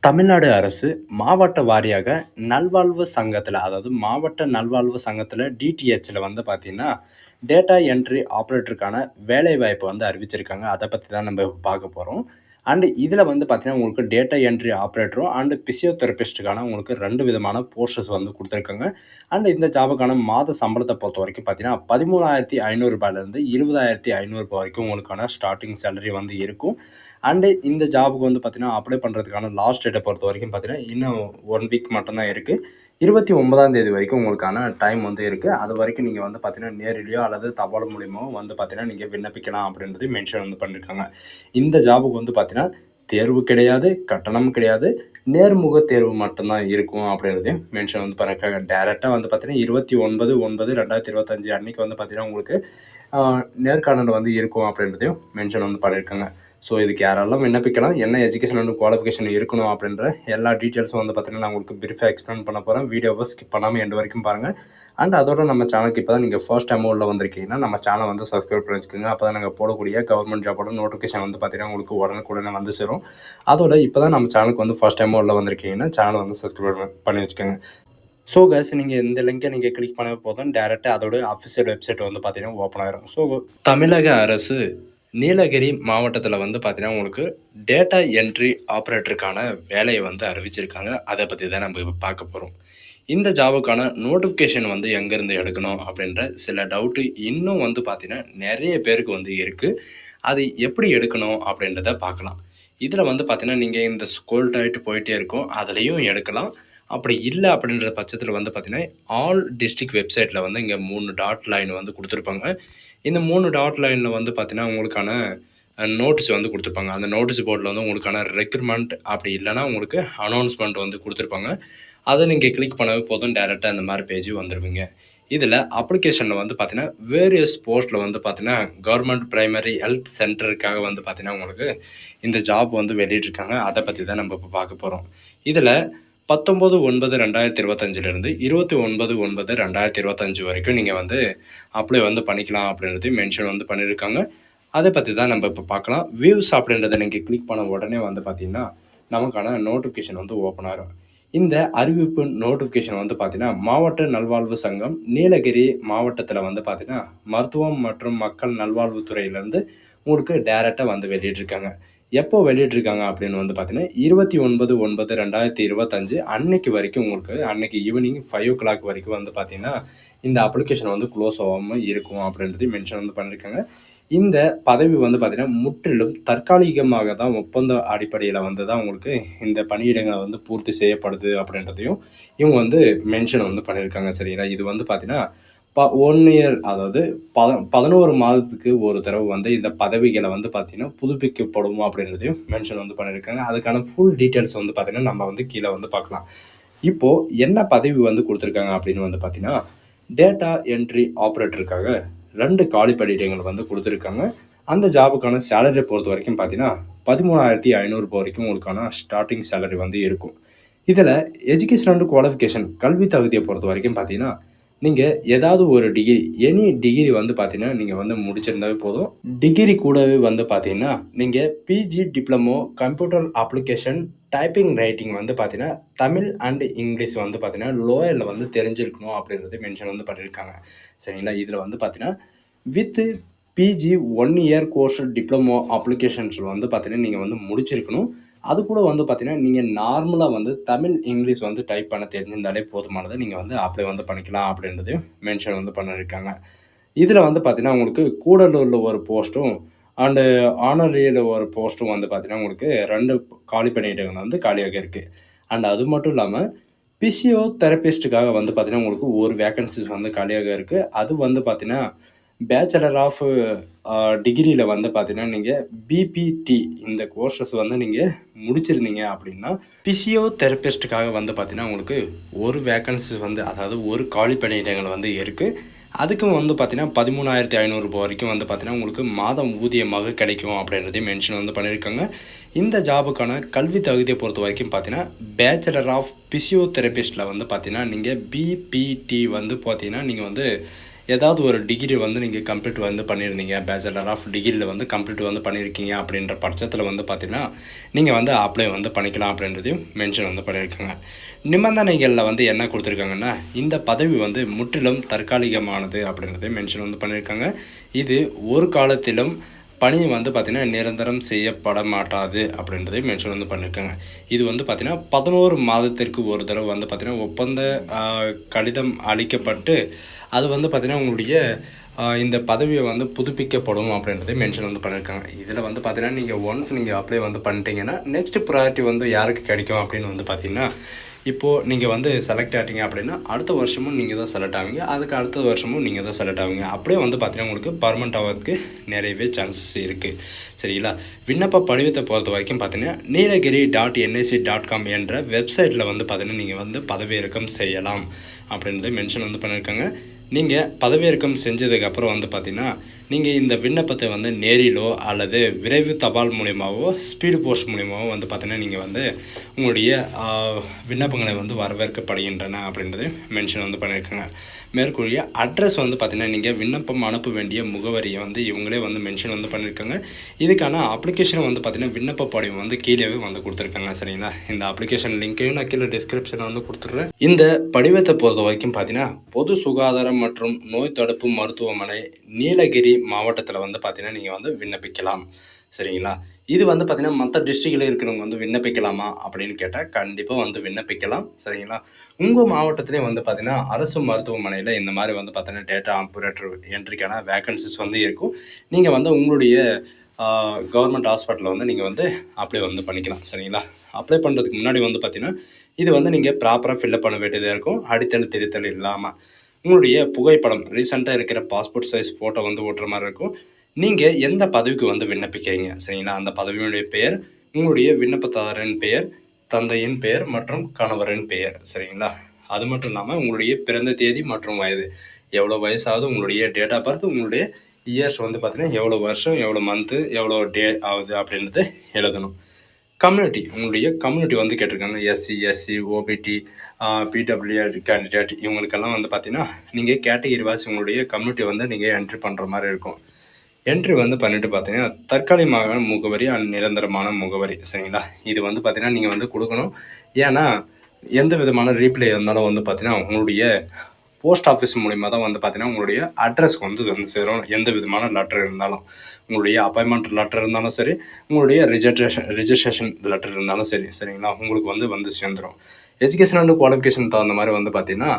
தமிழ்நாடு அரசு மாவட்ட வாரியாக நல்வாழ்வு சங்கத்தில், அதாவது மாவட்ட நல்வாழ்வு சங்கத்தில் டிடிஹெச்சில் வந்து பார்த்தீங்கன்னா, டேட்டா என்ட்ரி ஆப்ரேட்டருக்கான வேலைவாய்ப்பு வந்து அறிவிச்சிருக்காங்க. அதை பற்றி தான் நம்ம பார்க்க போகிறோம். அண்டு இதில் வந்து பார்த்தீங்கன்னா, உங்களுக்கு டேட்டா என்ட்ரி ஆப்ரேட்டரும் அண்டு பிசியோதெரபிஸ்ட்டுக்கான உங்களுக்கு 2 விதமான போஸ்டர்ஸ் வந்து கொடுத்துருக்காங்க. அண்டு இந்த ஜாபுக்கான மாத சம்பளத்தை பொறுத்த வரைக்கும் பார்த்தீங்கன்னா, ரூ. 13,500 ரூ. 20,500 வரைக்கும் உங்களுக்கான ஸ்டார்ட்டிங் சேலரி வந்து இருக்கும். அண்டு இந்த ஜாபுக்கு வந்து பார்த்தீங்கன்னா, அப்ளை பண்ணுறதுக்கான லாஸ்ட் டேட்டை பொறுத்த வரைக்கும் பார்த்தீங்கன்னா, இன்னும் 1 வீக் மட்டும் தான் இருக்குது. 29ஆம் தேதி வரைக்கும் உங்களுக்கான டைம் வந்து இருக்குது. அது வரைக்கும் நீங்கள் வந்து பார்த்தீங்கன்னா, நேரிலேயோ அல்லது தபால் மூலியமாவோ வந்து பார்த்தீங்கன்னா, நீங்கள் விண்ணப்பிக்கலாம் அப்படின்றது மென்ஷன் வந்து பண்ணியிருக்காங்க. இந்த ஜாபுக்கு வந்து பார்த்தீங்கன்னா, தேர்வு கிடையாது, கட்டணம் கிடையாது. நேர்முக தேர்வு மட்டும்தான் இருக்கும் அப்படின்றதையும் மென்ஷன் வந்து பண்ணியிருக்காங்க. டைரக்ட்டா வந்து பார்த்தீங்கன்னா, 29/9/2025 அன்னைக்கு வந்து பார்த்தீங்கன்னா, உங்களுக்கு நேர்காணல் வந்து இருக்கும் அப்படின்றதையும் மென்ஷன் வந்து பண்ணியிருக்காங்க. ஸோ இதுக்கு யாரெல்லாம் விண்ணப்பிக்கலாம், என்ன எஜுகேஷன் அண்ட் குவாலிஃபிகேஷன் இருக்கணும் அப்படின்ற எல்லா டீட்டெயில்ஸும் வந்து பார்த்தீங்கன்னா, நான் உங்களுக்கு பிரீஃபாக எக்ஸ்பிளைன் பண்ண போகிறேன். வீடியோவை ஸ்கிப் பண்ணாமல் எண்டு வரைக்கும் பாருங்கள். அண்ட் அதோட நம்ம சேனலுக்கு இப்போ தான் நீங்கள் ஃபர்ஸ்ட் டைம் உள்ள வந்திருக்கீங்கன்னா, நம்ம சேனலை வந்து சப்ஸ்கிரைப் பண்ணி வச்சுக்கோங்க. அப்போ தான் நாங்கள் போடக்கூடிய கவர்மெண்ட் ஜாபோட நோட்டிஃபிகேஷன் வந்து பார்த்தீங்கன்னா, உங்களுக்கு உடனுக்குடனே வந்து சேரும். அதோட இப்போ தான் நம்ம சேனலுக்கு வந்து ஃபர்ஸ்ட் டைம் உள்ள வந்திருக்கீங்கன்னா, சேனலை வந்து சப்ஸ்கிரைப் பண்ணி வச்சுக்கோங்க. ஸோ கைஸ், நீங்கள் இந்த லிங்கை நீங்கள் கிளிக் பண்ண போதும் டேரெக்டாக அதோட அஃபிஷியல் வெப்சைட் வந்து பார்த்தீங்கன்னா ஓப்பன் ஆயிரும். ஸோ தமிழக அரசு நீலகிரி மாவட்டத்தில் வந்து பார்த்தீங்கன்னா, உங்களுக்கு டேட்டா என்ட்ரி ஆப்ரேட்டருக்கான வேலையை வந்து அறிவிச்சிருக்காங்க. அதை பற்றி தான் நம்ம இப்போ பார்க்க போகிறோம். இந்த ஜாபுக்கான நோட்டிஃபிகேஷன் வந்து எங்கேருந்து எடுக்கணும் அப்படின்ற சில டவுட்டு இன்னும் வந்து பார்த்தீங்கன்னா, நிறைய பேருக்கு வந்து இருக்குது. அது எப்படி எடுக்கணும் அப்படின்றத பார்க்கலாம். இதில் வந்து பார்த்தீங்கன்னா, நீங்கள் இந்த ஸ்க்ரோல் ஆகிட்டு போயிட்டே இருக்கும், அதுலேயும் எடுக்கலாம். அப்படி இல்லை அப்படின்ற பட்சத்தில் வந்து பார்த்தீங்கன்னா, ஆல் டிஸ்ட்ரிக்ட் வெப்சைட்டில் வந்து இங்கே 3 டாட் லைன் வந்து கொடுத்துருப்பாங்க. இந்த 3 டாட் லைனில் வந்து பார்த்தீங்கன்னா, உங்களுக்கான நோட்டீஸ் வந்து கொடுத்துருப்பாங்க. அந்த நோட்டீஸ் போர்டில் வந்து உங்களுக்கான ரெக்ரூட்மெண்ட் அப்படி இல்லைனா உங்களுக்கு அனௌன்ஸ்மெண்ட் வந்து கொடுத்துருப்பாங்க. அதை நீங்கள் கிளிக் பண்ணவே போதும், டேரெக்டாக இந்த மாதிரி பேஜ் வந்துடுவீங்க. இதில் அப்ளிகேஷனில் வந்து பார்த்தீங்கன்னா, வேரியஸ் போஸ்ட்டில் வந்து பார்த்தீங்கன்னா, கவர்மெண்ட் பிரைமரி ஹெல்த் சென்டருக்காக வந்து பார்த்தீங்கன்னா, உங்களுக்கு இந்த ஜாப் வந்து வெளியிட்டிருக்காங்க. அதை பற்றி தான் நம்ம இப்போ பார்க்க போகிறோம். இதில் 19/9/2025 29/9/2025 வரைக்கும் நீங்கள் வந்து அப்ளை வந்து பண்ணிக்கலாம் அப்படின்றதையும் மென்ஷன் வந்து பண்ணியிருக்காங்க. அதை பற்றி தான் நம்ம இப்போ பார்க்கலாம். வியூஸ் அப்படின்றத நீங்கள் கிளிக் பண்ண உடனே வந்து பார்த்தீங்கன்னா, நமக்கான நோட்டிஃபிகேஷன் வந்து ஓப்பன் ஆகும். இந்த அறிவிப்பு நோட்டிஃபிகேஷன் வந்து பார்த்தீங்கன்னா, மாவட்ட நல்வாழ்வு சங்கம் நீலகிரி மாவட்டத்தில் வந்து பார்த்தீங்கன்னா, மருத்துவம் மற்றும் மக்கள் நல்வாழ்வுத்துறையிலேருந்து உங்களுக்கு டைரெக்டாக வந்து வெளியிட்டிருக்காங்க. எப்போ வெளியிட்டிருக்காங்க அப்படின்னு வந்து பார்த்தீங்கன்னா, 29/9/2025 அன்னைக்கு வரைக்கும் உங்களுக்கு அன்னைக்கு ஈவினிங் 5:00 வரைக்கும் வந்து பார்த்தீங்கன்னா, இந்த அப்ளிகேஷன் வந்து க்ளோஸ் ஆகாமல் இருக்கும் அப்படின்றதையும் மென்ஷன் வந்து பண்ணியிருக்காங்க. இந்த பதவி வந்து பார்த்தீங்கன்னா, முற்றிலும் தற்காலிகமாக தான் ஒப்பந்த அடிப்படையில் வந்து தான் உங்களுக்கு இந்த பணியிடங்கள் வந்து பூர்த்தி செய்யப்படுது அப்படின்றதையும் இவங்க வந்து மென்ஷன் வந்து பண்ணியிருக்காங்க. சரிங்களா? இது வந்து பார்த்தீங்கன்னா, 1 இயர், அதாவது 11 மாதத்துக்கு ஒரு தடவை வந்து இந்த பதவிகளை வந்து பார்த்தீங்கன்னா, புதுப்பிக்கப்படும் அப்படின்றதையும் மென்ஷன் வந்து பண்ணியிருக்காங்க. அதுக்கான ஃபுல் டீட்டெயில்ஸ் வந்து பார்த்தீங்கன்னா, நம்ம வந்து கீழே வந்து பார்க்கலாம். இப்போது என்ன பதவி வந்து கொடுத்துருக்காங்க அப்படின்னு வந்து பார்த்தீங்கன்னா, டேட்டா என்ட்ரி ஆப்ரேட்டருக்காக 2 காலி பணியிடங்கள் வந்து கொடுத்துருக்காங்க. அந்த ஜாபுக்கான சேலரியை பொறுத்த வரைக்கும் பார்த்தீங்கன்னா, 13,500 வரைக்கும் உங்களுக்கான ஸ்டார்டிங் சேலரி வந்து இருக்கும். இதில் எஜுகேஷன் அண்ட் குவாலிஃபிகேஷன் கல்வி தகுதியை பொறுத்த வரைக்கும் பார்த்தீங்கன்னா, நீங்கள் ஏதாவது ஒரு டிகிரி, எனி டிகிரி வந்து பார்த்தீங்கன்னா, நீங்கள் வந்து முடிச்சிருந்தாவே போதும். டிகிரி கூடவே வந்து பார்த்தீங்கன்னா, நீங்கள் PG diploma computer application typing writing வந்து பார்த்தீங்கன்னா, தமிழ் அண்ட் இங்கிலீஷ் வந்து பார்த்தீங்கன்னா, லோயரில் வந்து தெரிஞ்சிருக்கணும் அப்படின்றது மென்ஷன் வந்து பண்ணியிருக்காங்க. சரிங்களா? இதில் வந்து பார்த்தீங்கன்னா, with PG 1 year course diploma அப்ளிகேஷன்ஸில் வந்து பார்த்தீங்கன்னா, நீங்கள் வந்து முடிச்சிருக்கணும். அது கூட வந்து பார்த்தீங்கன்னா, நீங்கள் நார்மலாக வந்து தமிழ், இங்கிலீஷ் வந்து டைப் பண்ண தெரிஞ்சிருந்தாலே போதுமானது. நீங்கள் வந்து அப்ளை வந்து பண்ணிக்கலாம் அப்படின்றதையும் மென்ஷன் வந்து பண்ணியிருக்காங்க. இதில் வந்து பார்த்தீங்கன்னா, உங்களுக்கு கூடலூரில் ஒரு போஸ்ட்டும் அண்டு ஆனரியில் ஒரு போஸ்ட்டும் வந்து பார்த்தீங்கன்னா, உங்களுக்கு 2 காலி பணியிடங்கள் வந்து காலியாக இருக்குது. அண்ட் அது மட்டும் இல்லாமல் பிசியோதெரபிஸ்ட்டுக்காக வந்து பார்த்தீங்கன்னா, உங்களுக்கு ஒரு வேக்கன்சிஸ் வந்து காலியாக இருக்குது. அது வந்து பார்த்தீங்கன்னா, பேச்சுலர் ஆஃப் டிகிரியில் வந்து பார்த்தீங்கன்னா, நீங்கள் பிபிடி இந்த கோர்ஸஸ் வந்து நீங்கள் முடிச்சிருந்தீங்க அப்படின்னா, பிசியோதெரபிஸ்ட்டுக்காக வந்து பார்த்தீங்கன்னா, உங்களுக்கு ஒரு வேக்கன்சிஸ் வந்து, அதாவது ஒரு காலி பணியிடங்கள் வந்து இருக்குது. அதுக்கும் வந்து பார்த்தீங்கன்னா, 13,500 வரைக்கும் வந்து பார்த்தீங்கன்னா, உங்களுக்கு மாதம் ஊதியமாக கிடைக்கும் அப்படின்றதையும் மென்ஷன் வந்து பண்ணியிருக்காங்க. இந்த ஜாபுக்கான கல்வி தகுதியை பொறுத்த வரைக்கும் பார்த்தீங்கன்னா, பேச்சுலர் ஆஃப் பிசியோதெரபிஸ்ட்டில் வந்து பார்த்தீங்கன்னா, நீங்கள் பிபிடி வந்து பார்த்தீங்கன்னா, நீங்கள் வந்து ஏதாவது ஒரு டிகிரி வந்து நீங்கள் கம்ப்ளீட் வந்து பண்ணியிருந்தீங்க, பேச்சுலர் ஆஃப் டிகிரியில் வந்து கம்ப்ளீட் வந்து பண்ணியிருக்கீங்க அப்படின்ற பட்சத்தில் வந்து பார்த்திங்கன்னா நீங்கள் வந்து அப்ளை வந்து பண்ணிக்கலாம் அப்படின்றதையும் மென்ஷன் வந்து பண்ணியிருக்காங்க. நிபந்தனைகளில் வந்து என்ன கொடுத்துருக்காங்கன்னா, இந்த பதவி வந்து முற்றிலும் தற்காலிகமானது அப்படின்றதையும் மென்ஷன் வந்து பண்ணியிருக்காங்க. இது ஒரு காலத்திலும் பணி வந்து பார்த்திங்கன்னா நிரந்தரம் செய்யப்பட மாட்டாது அப்படின்றதையும் மென்ஷன் வந்து பண்ணியிருக்காங்க. இது வந்து பார்த்திங்கன்னா 11 மாதத்திற்கு ஒரு தடவை வந்து பார்த்திங்கன்னா ஒப்பந்த கடிதம் அளிக்கப்பட்டு அது வந்து பார்த்திங்கன்னா உங்களுடைய இந்த பதவியை வந்து புதுப்பிக்கப்படும் அப்படின்றதையும் மென்ஷன் வந்து பண்ணியிருக்காங்க. இதில் வந்து பார்த்திங்கன்னா நீங்கள் ஒன்ஸ் நீங்கள் அப்ளை வந்து பண்ணிட்டீங்கன்னா நெக்ஸ்ட் ப்ரையாரிட்டி வந்து யாருக்கு கிடைக்கும் அப்படின்னு வந்து பார்த்திங்கன்னா, இப்போது நீங்கள் வந்து செலக்ட் ஆகிட்டீங்க அப்படின்னா அடுத்த வருஷமும் நீங்கள் தான் செலக்ட் ஆவீங்க, அதுக்கு அடுத்த வருஷமும் நீங்கள் தான் செலக்ட் ஆவீங்க. அப்படியே வந்து பார்த்திங்கன்னா உங்களுக்கு பர்மனெண்ட் ஆகிறதுக்கு நிறையவே சான்சஸ் இருக்குது. சரிங்களா? விண்ணப்ப படிவத்தை பொறுத்த வரைக்கும் பார்த்தீங்கன்னா neelagiri.nic.com என்ற வெப்சைட்டில் வந்து பார்த்தீங்கன்னா நீங்கள் வந்து பதவியிறக்கம் செய்யலாம் அப்படின்றத மென்ஷன் வந்து பண்ணியிருக்காங்க. நீங்கள் பதவியிறக்கம் செஞ்சதுக்கப்புறம் வந்து பார்த்திங்கன்னா நீங்கள் இந்த விண்ணப்பத்தை வந்து நேரிலோ அல்லது விரைவு தபால் மூலியமாகவோ ஸ்பீடு போஸ்ட் மூலியமாகவோ வந்து பார்த்திங்கன்னா நீங்கள் வந்து உங்களுடைய விண்ணப்பங்களை வந்து வரவேற்கப்படுகின்றன அப்படின்றது மென்ஷன் வந்து பண்ணியிருக்காங்க. மேற்கூறிய அட்ரஸ் வந்து பார்த்திங்கன்னா நீங்கள் விண்ணப்பம் அனுப்ப வேண்டிய முகவரியை வந்து இவங்களே வந்து மென்ஷன் வந்து பண்ணியிருக்காங்க. இதுக்கான அப்ளிகேஷன் வந்து பார்த்திங்கன்னா விண்ணப்ப படிவம் வந்து கீழேவே வந்து கொடுத்துருக்காங்க. சரிங்களா? இந்த அப்ளிகேஷன் லிங்க்கையும் நான் கீழே டிஸ்கிரிப்ஷனில் வந்து கொடுத்துட்றேன். இந்த படிவத்தை பொறுத்த வரைக்கும் பார்த்திங்கன்னா பொது சுகாதாரம் மற்றும் நோய் தடுப்பு மருத்துவமனை நீலகிரி மாவட்டத்தில் வந்து பார்த்திங்கன்னா நீங்கள் வந்து விண்ணப்பிக்கலாம். சரிங்களா? இது வந்து பார்த்திங்கன்னா மற்ற டிஸ்ட்ரிக்டில் இருக்கிறவங்க வந்து விண்ணப்பிக்கலாமா அப்படின்னு கேட்டால் கண்டிப்பாக வந்து விண்ணப்பிக்கலாம். சரிங்களா? உங்கள் மாவட்டத்திலே வந்து பார்த்திங்கன்னா அரசு மருத்துவமனையில் இந்த மாதிரி வந்து பார்த்திங்கன்னா டேட்டா ஆப்ரேட்டர் என்ட்ரிக்கான வேக்கன்சிஸ் வந்து இருக்கும். நீங்கள் வந்து உங்களுடைய கவர்மெண்ட் ஹாஸ்பிட்டலில் வந்து நீங்கள் வந்து அப்ளை வந்து பண்ணிக்கலாம். சரிங்களா? அப்ளை பண்ணுறதுக்கு முன்னாடி வந்து பார்த்திங்கன்னா இது வந்து நீங்கள் ப்ராப்பராக ஃபில்அப் பண்ண வேண்டியதாக இருக்கும். அடித்தல் திருத்தல் இல்லாமல் உங்களுடைய புகைப்படம் ரீசெண்டாக இருக்கிற பாஸ்போர்ட் சைஸ் ஃபோட்டோ வந்து ஓட்டுற மாதிரி இருக்கும். நீங்கள் எந்த பதவிக்கு வந்து விண்ணப்பிக்கிறீங்க, சரிங்களா? அந்த பதவியுடைய பெயர், உங்களுடைய விண்ணப்பதாரரின் பெயர், தந்தையின் பெயர் மற்றும் கணவரின் பெயர். சரிங்களா? அது மட்டும் இல்லாமல் உங்களுடைய பிறந்த தேதி மற்றும் வயது, எவ்வளோ வயசாகுது, உங்களுடைய டேட் ஆஃப் பர்த், உங்களுடைய இயர்ஸ் வந்து பார்த்திங்கன்னா எவ்வளோ வருஷம், எவ்வளோ மந்த்து, எவ்வளோ டே ஆகுது அப்படின்றத எழுதணும். கம்யூனிட்டி, உங்களுடைய கம்யூனிட்டி வந்து கேட்டிருக்காங்க. SC, SC, OBC, PWD candidate இவங்களுக்கெல்லாம் வந்து பார்த்திங்கன்னா நீங்கள் கேட்டகிரி வாய்ஸ் உங்களுடைய கம்யூனிட்டி வந்து நீங்கள் என்ட்ரி பண்ணுற மாதிரி இருக்கும். என்ட்ரி வந்து பண்ணிட்டு பார்த்தீங்கன்னா தற்காலிகமான முகவரி அண்ட் நிரந்தரமான முகவரி. சரிங்களா? இது வந்து பார்த்திங்கன்னா நீங்கள் வந்து கொடுக்கணும். ஏன்னா எந்த விதமான ரீப்ளே இருந்தாலும் வந்து பார்த்திங்கன்னா உங்களுடைய போஸ்ட் ஆஃபீஸ் மூலிமா தான் வந்து பார்த்திங்கன்னா உங்களுடைய அட்ரஸ்க்கு வந்து சேரும். எந்த விதமான லெட்டர் இருந்தாலும், உங்களுடைய அப்பாயின்மெண்ட் லெட்டர் இருந்தாலும் சரி, உங்களுடைய ரிஜிஸ்ட்ரேஷன் லெட்டர் இருந்தாலும் சரி, சரிங்களா? உங்களுக்கு வந்து சேர்ந்துடும். எஜுகேஷன் அண்ட் குவாலிஃபிகேஷன் தகுந்த மாதிரி வந்து பார்த்திங்கன்னா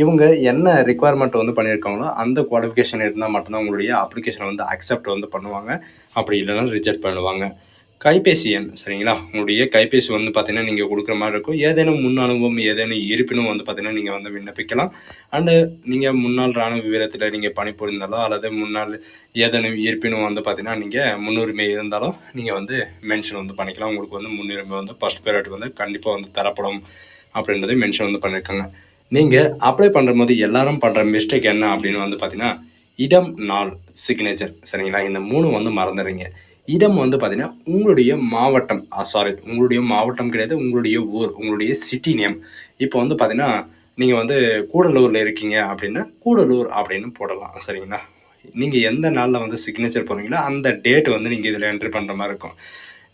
இவங்க என்ன ரிக்குவயர்மெண்ட் வந்து பண்ணியிருக்காங்களோ அந்த குவாலிஃபிகேஷன் இருந்தால் மட்டும்தான் உங்களுடைய அப்ளிகேஷனை வந்து அக்செப்ட் வந்து பண்ணுவாங்க. அப்படி இல்லைன்னா ரிஜெக்ட் பண்ணுவாங்க. கைபேசி எண், சரிங்களா? உங்களுடைய கைபேசி வந்து பார்த்திங்கன்னா நீங்கள் கொடுக்குற மாதிரி இருக்கும். ஏதேனும் முன் அனுபவம் ஏதேனும் இருப்பினும் வந்து பார்த்திங்கன்னா நீங்கள் வந்து விண்ணப்பிக்கலாம். அண்டு நீங்கள் முன்னாள் இராணுவ வீரத்தில் நீங்கள் பணிபுரிந்தாலோ அல்லது முன்னாள் ஏதேனும் இருப்பினும் வந்து பார்த்திங்கன்னா நீங்கள் முன்னுரிமை இருந்தாலும் நீங்கள் வந்து மென்ஷன் வந்து பண்ணிக்கலாம். உங்களுக்கு வந்து முன்னுரிமை வந்து ஃபர்ஸ்ட் ப்ரையாரிட்டி வந்து கண்டிப்பாக வந்து தரப்படும் அப்படின்றதை மென்ஷன் வந்து பண்ணியிருக்காங்க. நீங்கள் அப்ளை பண்ணும்போது எல்லாரும் பண்ணுற மிஸ்டேக் என்ன அப்படின்னு வந்து பார்த்திங்கன்னா இடம், நாள், சிக்னேச்சர். சரிங்களா? இந்த 3 வந்து மறந்துடுறீங்க. இடம் வந்து பார்த்திங்கன்னா உங்களுடைய மாவட்டம், உங்களுடைய மாவட்டம் கிடையாது, உங்களுடைய ஊர், உங்களுடைய சிட்டி நேம். இப்போ வந்து பார்த்திங்கன்னா நீங்கள் வந்து கூடலூரில் இருக்கீங்க அப்படின்னா கூடலூர் அப்படின்னு போடலாம். சரிங்களா? நீங்கள் எந்த நாளில் வந்து சிக்னேச்சர் போடுறீங்களோ அந்த டேட் வந்து நீங்கள் இதில் என்ட்ரி பண்ணுற மாதிரி இருக்கும்.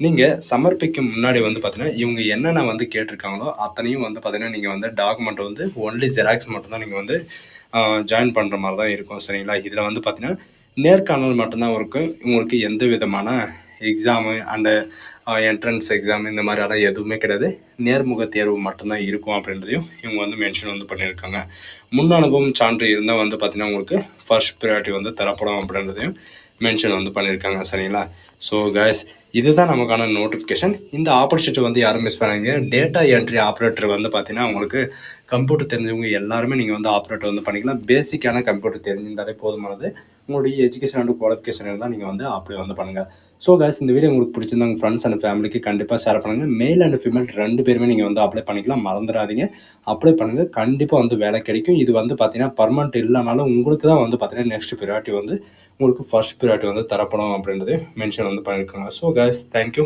நீங்கள் சமர்ப்பிக்கும் முன்னாடி வந்து பார்த்தீங்கன்னா இவங்க என்னென்ன வந்து கேட்டிருக்காங்களோ அத்தனையும் வந்து பார்த்தீங்கன்னா நீங்கள் வந்து டாக்குமெண்ட் வந்து ஒன்லி ஜெராக்ஸ் மட்டும்தான் நீங்கள் வந்து ஜாயின் பண்ணுற மாதிரி தான் இருக்கும். சரிங்களா? இதில் வந்து பார்த்தீங்கன்னா நேர்காணல் மட்டும்தான் இருக்கும். உங்களுக்கு எந்த விதமான எக்ஸாமு அண்டு என்ட்ரன்ஸ் எக்ஸாம் இந்த மாதிரியெல்லாம் எதுவுமே கிடையாது. நேர்முக தேர்வு மட்டும்தான் இருக்கும் அப்படின்றதையும் இவங்க வந்து மென்ஷன் வந்து பண்ணியிருக்காங்க. முன் அனுபவம் சான்று இருந்தால் வந்து பார்த்திங்கன்னா உங்களுக்கு ஃபர்ஸ்ட் ப்ரையாரிட்டி வந்து தரப்படும் அப்படின்றதையும் மென்ஷன் வந்து பண்ணியிருக்காங்க. சரிங்களா? ஸோ கைஸ், இதுதான் நமக்கான நோட்டிஃபிகேஷன். இந்த ஆப்பர்ச்சுனிட்டி வந்து யாரும் மிஸ் பண்ணாதீங்க. டேட்டா என்ட்ரி ஆப்ரேட்டர் வந்து பார்த்திங்கன்னா உங்களுக்கு கம்ப்யூட்டர் தெரிஞ்சவங்க எல்லாருமே நீங்கள் வந்து ஆப்ரேட்டர் வந்து பண்ணிக்கலாம். பேசிக்கான கம்ப்யூட்டர் தெரிஞ்சிருந்தாலே போதுமானது. உங்களுடைய எஜுகேஷன் அண்ட் குவாலிஃபிகேஷன் இருந்தால் நீங்கள் வந்து அப்ளை வந்து பண்ணுங்கள். ஸோ கைஸ், இந்த வீடியோ உங்களுக்கு பிடிச்சிருந்தா உங்கள் ஃப்ரெண்ட்ஸ் அண்ட் ஃபேமிலிக்கு கண்டிப்பாக ஷேர் பண்ணுங்கள். மேல் அண்ட் ஃபீமேல் 2 பேருமே நீங்கள் வந்து அப்ளை பண்ணிக்கலாம். மறந்துடாதீங்க, அப்ளை பண்ணுங்கள். கண்டிப்பாக வந்து வேலை கிடைக்கும். இது வந்து பார்த்திங்கன்னா பர்மனெண்ட் இல்லைனாலும் உங்களுக்கு தான் வந்து பார்த்திங்கன்னா நெக்ஸ்ட் ப்ரையாரிட்டி வந்து உங்களுக்கு ஃபர்ஸ்ட் ப்ரையாரிட்டி வந்து தரப்படும் அப்படின்றது மென்ஷன் வந்து பண்ணியிருக்காங்க. So guys, thank you.